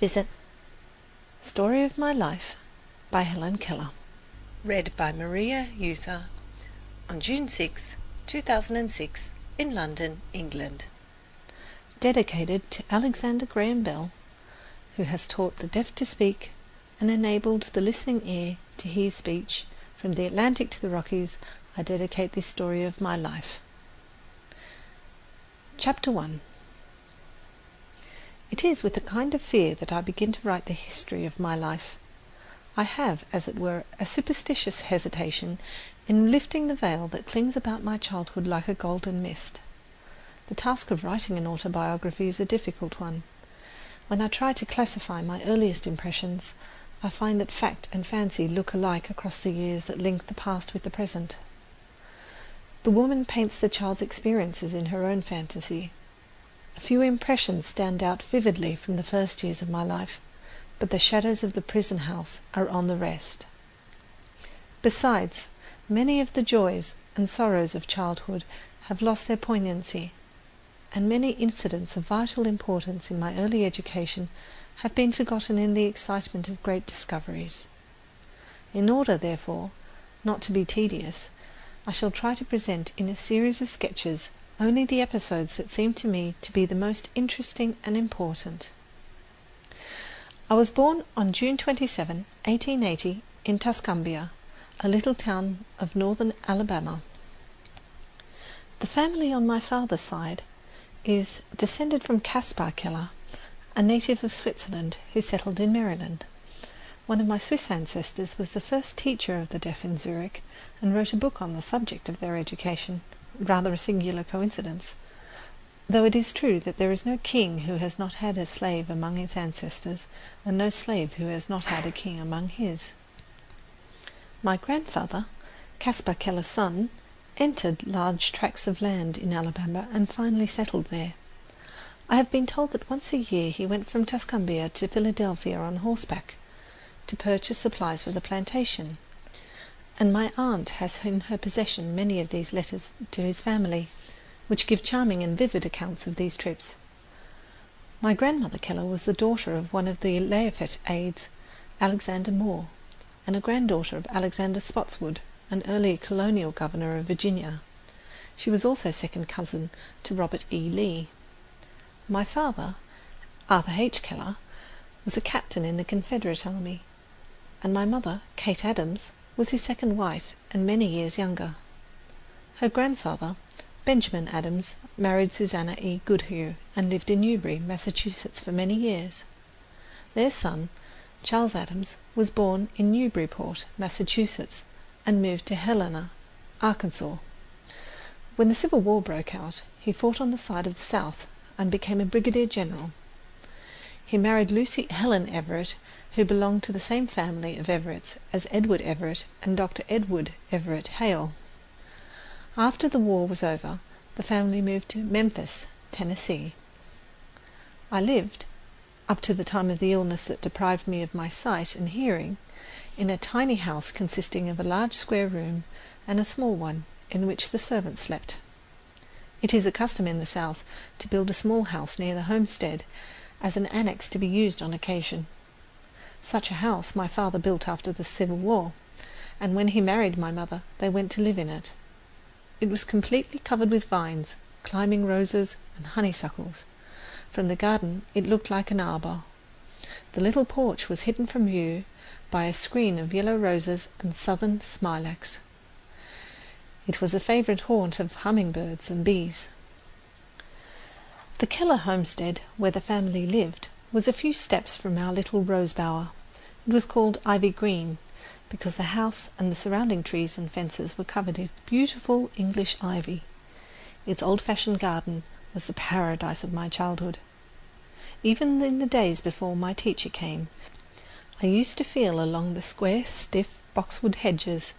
visit. Story of My Life by Helen Keler. Read by Maria Euther on June 6, 2006 in London, England. Dedicated to Alexander Graham Bell, who has taught the deaf to speak and enabled the listening ear to hear speech. From the Atlantic to the Rockies, I dedicate this story of my life. Chapter 1. It is with a kind of fear that I begin to write the history of my life. I have, as it were, a superstitious hesitation in lifting the veil that clings about my childhood like a golden mist. The task of writing an autobiography is a difficult one. When I try to classify my earliest impressions, I find that fact and fancy look alike across the years that link the past with the present. The woman paints the child's experiences in her own fantasy. A few impressions stand out vividly from the first years of my life, but the shadows of the prison house are on the rest. Besides, many of the joys and sorrows of childhood have lost their poignancy, and many incidents of vital importance in my early education have been forgotten in the excitement of great discoveries. In order, therefore, not to be tedious, I shall try to present in a series of sketches only the episodes that seem to me to be the most interesting and important. I was born on June 27, 1880, in Tuscumbia, a little town of northern Alabama. The family on my father's side is descended from Caspar Keller, a native of Switzerland who settled in Maryland. One of my Swiss ancestors was the first teacher of the deaf in Zurich and wrote a book on the subject of their education, rather a singular coincidence, though it is true that there is no king who has not had a slave among his ancestors, and no slave who has not had a king among his. My grandfather, Caspar Keller's son, entered large tracts of land in Alabama and finally settled there. I have been told that once a year he went from Tuscumbia to Philadelphia on horseback to purchase supplies for the plantation, and my aunt has in her possession many of these letters to his family, which give charming and vivid accounts of these trips. My grandmother Keller was the daughter of one of the Lafayette aides, Alexander Moore, and a granddaughter of Alexander Spotswood, an early colonial governor of Virginia. She was also second cousin to Robert E. Lee. My father, Arthur H. Keller, was a captain in the Confederate Army, and my mother, Kate Adams, was his second wife and many years younger. Her grandfather, Benjamin Adams, married Susanna E. Goodhue and lived in Newbury, Massachusetts for many years. Their son, Charles Adams, was born in Newburyport, Massachusetts, and moved to Helena, Arkansas. When the Civil War broke out, he fought on the side of the South and became a brigadier general. He married Lucy Helen Everett, who belonged to the same family of Everetts as Edward Everett and Dr. Edward Everett Hale. After the war was over, the family moved to Memphis, Tennessee. I lived, up to the time of the illness that deprived me of my sight and hearing, in a tiny house consisting of a large square room and a small one in which the servants slept. It is a custom in the South to build a small house near the homestead as an annex to be used on occasion. Such a house my father built after the Civil War, and when he married my mother they went to live in it. It was completely covered with vines, climbing roses and honeysuckles. From the garden it looked like an arbour. The little porch was hidden from view by a screen of yellow roses and southern smilax. It was a favourite haunt of hummingbirds and bees. The Keller homestead, where the family lived, was a few steps from our little rose bower. It was called Ivy Green, because the house and the surrounding trees and fences were covered with beautiful English ivy. Its old-fashioned garden was the paradise of my childhood. Even in the days before my teacher came, I used to feel along the square, stiff boxwood hedges,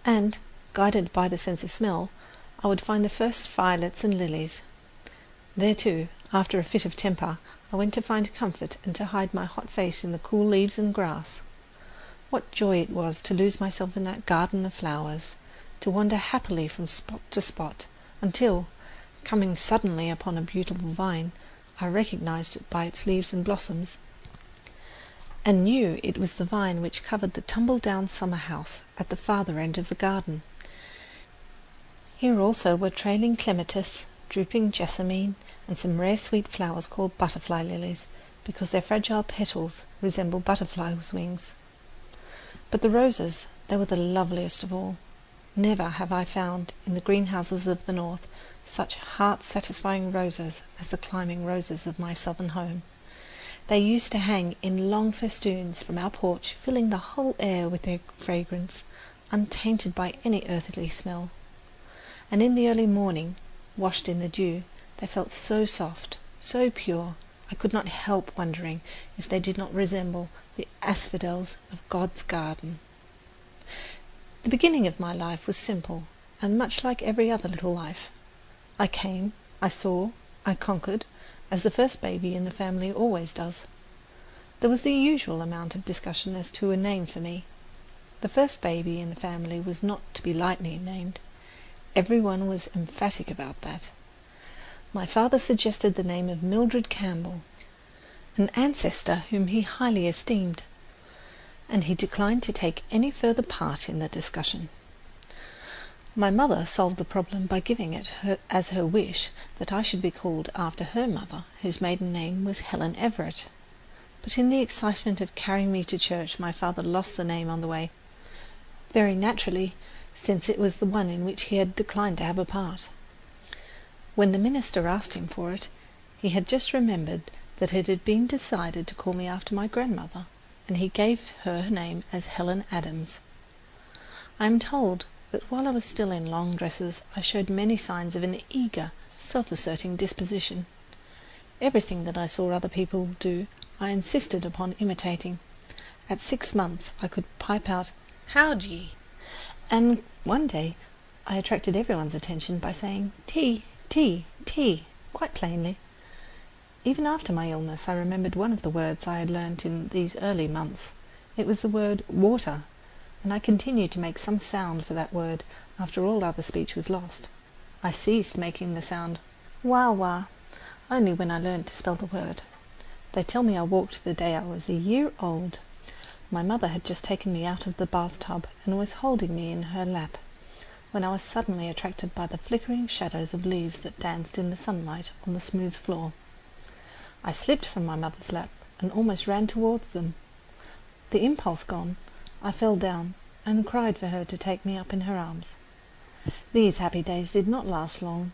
and, guided by the sense of smell, I would find the first violets and lilies. There too, after a fit of temper, I went to find comfort and to hide my hot face in the cool leaves and grass. What joy it was to lose myself in that garden of flowers, to wander happily from spot to spot, until, coming suddenly upon a beautiful vine, I recognized it by its leaves and blossoms. and knew it was the vine which covered the tumble-down summer house at the farther end of the garden. Here also were trailing clematis, drooping jessamine, and some rare sweet flowers called butterfly lilies, because their fragile petals resemble butterflies' wings. But the roses, they were the loveliest of all. Never have I found in the greenhouses of the north such heart-satisfying roses as the climbing roses of my southern home. They used to hang in long festoons from our porch, filling the whole air with their fragrance, untainted by any earthly smell. And in the early morning, washed in the dew, they felt so soft, so pure, I could not help wondering if they did not resemble the asphodels of God's garden. The beginning of my life was simple, and much like every other little life. I came, I saw, I conquered, as the first baby in the family always does. There was the usual amount of discussion as to a name for me. The first baby in the family was not to be lightly named. Everyone was emphatic about that. My father suggested the name of Mildred Campbell, an ancestor whom he highly esteemed, and he declined to take any further part in the discussion. My mother solved the problem by giving it as her wish that I should be called after her mother, whose maiden name was Helen Everett. But in the excitement of carrying me to church, my father lost the name on the way, very naturally, since it was the one in which he had declined to have a part. When the minister asked him for it, he had just remembered that it had been decided to call me after my grandmother, and he gave her name as Helen Adams. I am told that while I was still in long dresses, I showed many signs of an eager, self-asserting disposition. Everything that I saw other people do, I insisted upon imitating. At 6 months I could pipe out, "How d'ye?" And one day I attracted everyone's attention by saying tea, tea, tea, quite plainly. Even after my illness I remembered one of the words I had learnt in these early months. It was the word water, and I continued to make some sound for that word after all other speech was lost. I ceased making the sound wah-wah only when I learnt to spell the word. They tell me I walked the day I was a year old. My mother had just taken me out of the bathtub and was holding me in her lap, when I was suddenly attracted by the flickering shadows of leaves that danced in the sunlight on the smooth floor. I slipped from my mother's lap and almost ran towards them. The impulse gone, I fell down and cried for her to take me up in her arms. These happy days did not last long.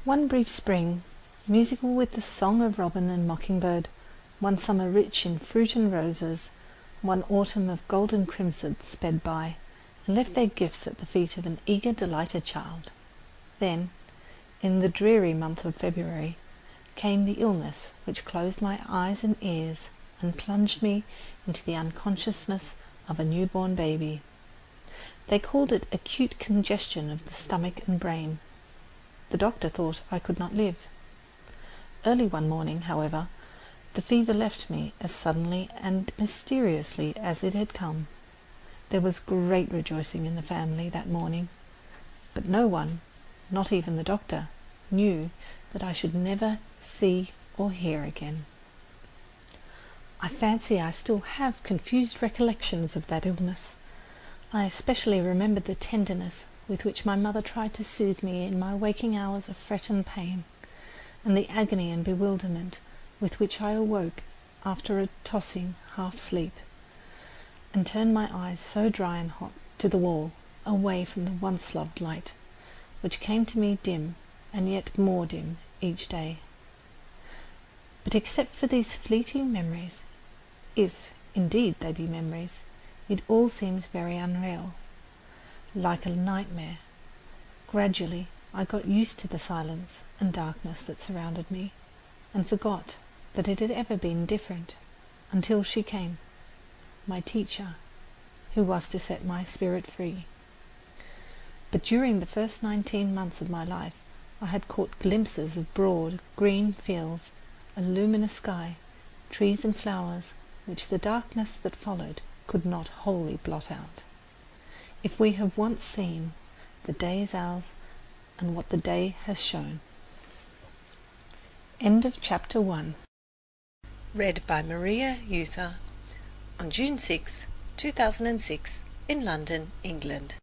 One brief spring, musical with the song of robin and mockingbird, one summer rich in fruit and roses, one autumn of golden crimson sped by, and left their gifts at the feet of an eager, delighted child. Then, in the dreary month of February, came the illness which closed my eyes and ears and plunged me into the unconsciousness of a newborn baby. They called it acute congestion of the stomach and brain. The doctor thought I could not live. Early one morning, however, the fever left me as suddenly and mysteriously as it had come. There was great rejoicing in the family that morning, but no one, not even the doctor, knew that I should never see or hear again. I fancy I still have confused recollections of that illness. I especially remembered the tenderness with which my mother tried to soothe me in my waking hours of fret and pain, and the agony and bewilderment with which I awoke after a tossing half-sleep, and turned my eyes so dry and hot to the wall, away from the once-loved light, which came to me dim and yet more dim each day. But except for these fleeting memories, if indeed they be memories, it all seems very unreal, like a nightmare. Gradually I got used to the silence and darkness that surrounded me, and forgot that it had ever been different, until she came, my teacher, who was to set my spirit free. But during the first 19 months of my life I had caught glimpses of broad green fields, a luminous sky, trees and flowers, which the darkness that followed could not wholly blot out. If we have once seen, the day is ours, and what the day has shown. End of chapter 1. Read by Maria Euther. on June 6, 2006, in London, England.